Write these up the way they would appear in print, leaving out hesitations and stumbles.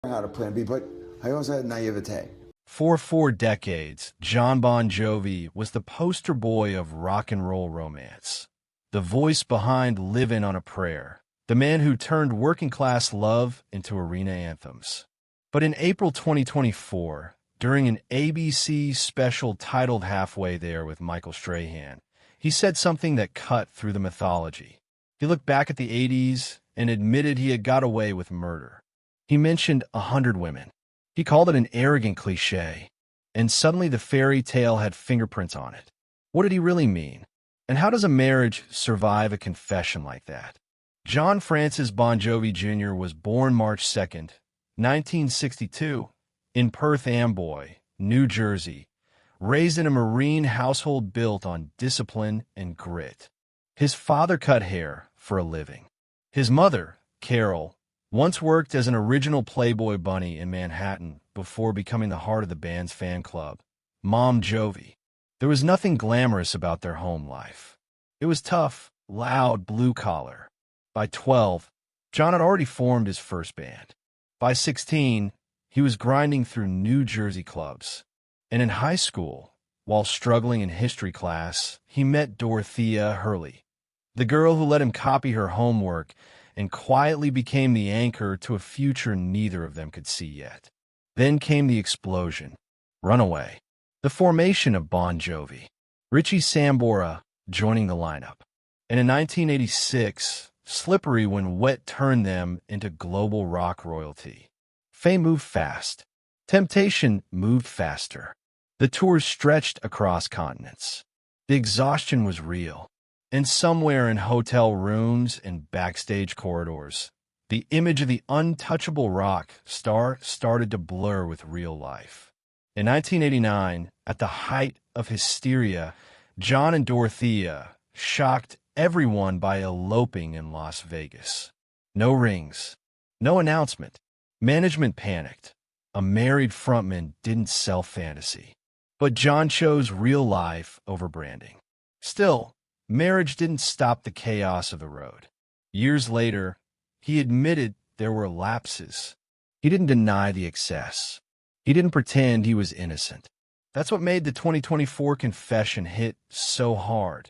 how to plan B, but I also had naivete. For 4 decades, Jon Bon Jovi was the poster boy of rock and roll romance. The voice behind Livin' on a Prayer, the man who turned working-class love into arena anthems. But in April 2024, during an ABC special titled Halfway There with Michael Strahan, he said something that cut through the mythology. He looked back at the 80s and admitted he had got away with murder. He mentioned 100 women. He called it an arrogant cliché, and suddenly the fairy tale had fingerprints on it. What did he really mean? And how does a marriage survive a confession like that? John Francis Bon Jovi Jr. was born March 2nd, 1962, in Perth Amboy, New Jersey, raised in a Marine household built on discipline and grit. His father cut hair for a living. His mother, Carol, once worked as an original Playboy bunny in Manhattan before becoming the heart of the band's fan club, Mom Jovi. There was nothing glamorous about their home life. It was tough, loud, blue-collar. By 12, John had already formed his first band. By 16, he was grinding through New Jersey clubs. And in high school, while struggling in history class, he met Dorothea Hurley, the girl who let him copy her homework and quietly became the anchor to a future neither of them could see yet. Then came the explosion. Runaway. The formation of Bon Jovi. Richie Sambora joining the lineup. And in 1986, Slippery When Wet turned them into global rock royalty. Fame moved fast. Temptation moved faster. The tours stretched across continents. The exhaustion was real. And somewhere in hotel rooms and backstage corridors, the image of the untouchable rock star started to blur with real life. In 1989, at the height of hysteria, John and Dorothea shocked everyone by eloping in Las Vegas. No rings, no announcement. Management panicked. A married frontman didn't sell fantasy. But John chose real life over branding. Still, marriage didn't stop the chaos of the road. Years later, he admitted there were lapses. He didn't deny the excess. He didn't pretend he was innocent. That's what made the 2024 confession hit so hard,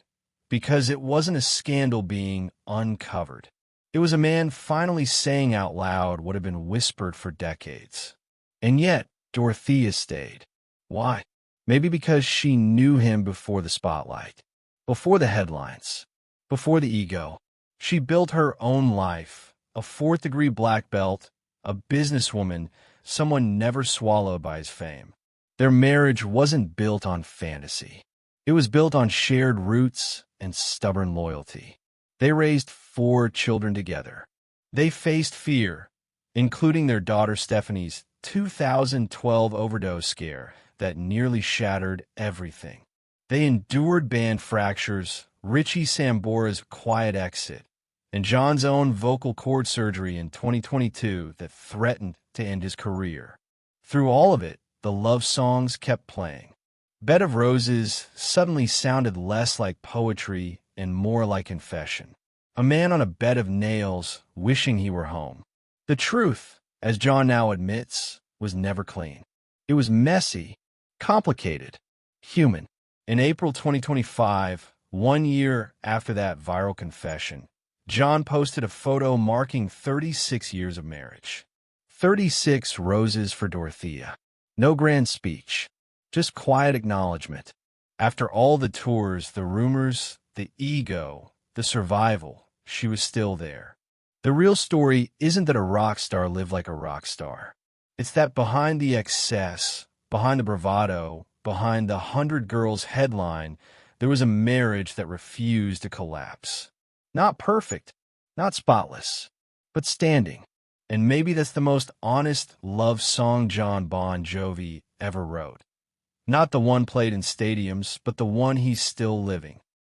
because it wasn't a scandal being uncovered. It was a man finally saying out loud what had been whispered for decades. And yet, Dorothea stayed. Why? Maybe because she knew him before the spotlight. Before the headlines, before the ego. She built her own life, a fourth-degree black belt, a businesswoman, someone never swallowed by his fame. Their marriage wasn't built on fantasy. It was built on shared roots and stubborn loyalty. They raised 4 children together. They faced fear, including their daughter Stephanie's 2012 overdose scare that nearly shattered everything. They endured band fractures, Richie Sambora's quiet exit, and John's own vocal cord surgery in 2022 that threatened to end his career. Through all of it, the love songs kept playing. Bed of Roses suddenly sounded less like poetry and more like confession. A man on a bed of nails wishing he were home. The truth, as John now admits, was never clean. It was messy, complicated, human. In April 2025, 1 year after that viral confession, John posted a photo marking 36 years of marriage. 36 roses for Dorothea. No grand speech, just quiet acknowledgement. After all the tours, the rumors, the ego, the survival, she was still there. The real story isn't that a rock star lived like a rock star. It's that behind the excess, behind the bravado, behind the 100 Girls headline, there was a marriage that refused to collapse. Not perfect, not spotless, but standing. And maybe that's the most honest love song Jon Bon Jovi ever wrote. Not the one played in stadiums, but the one he's still living.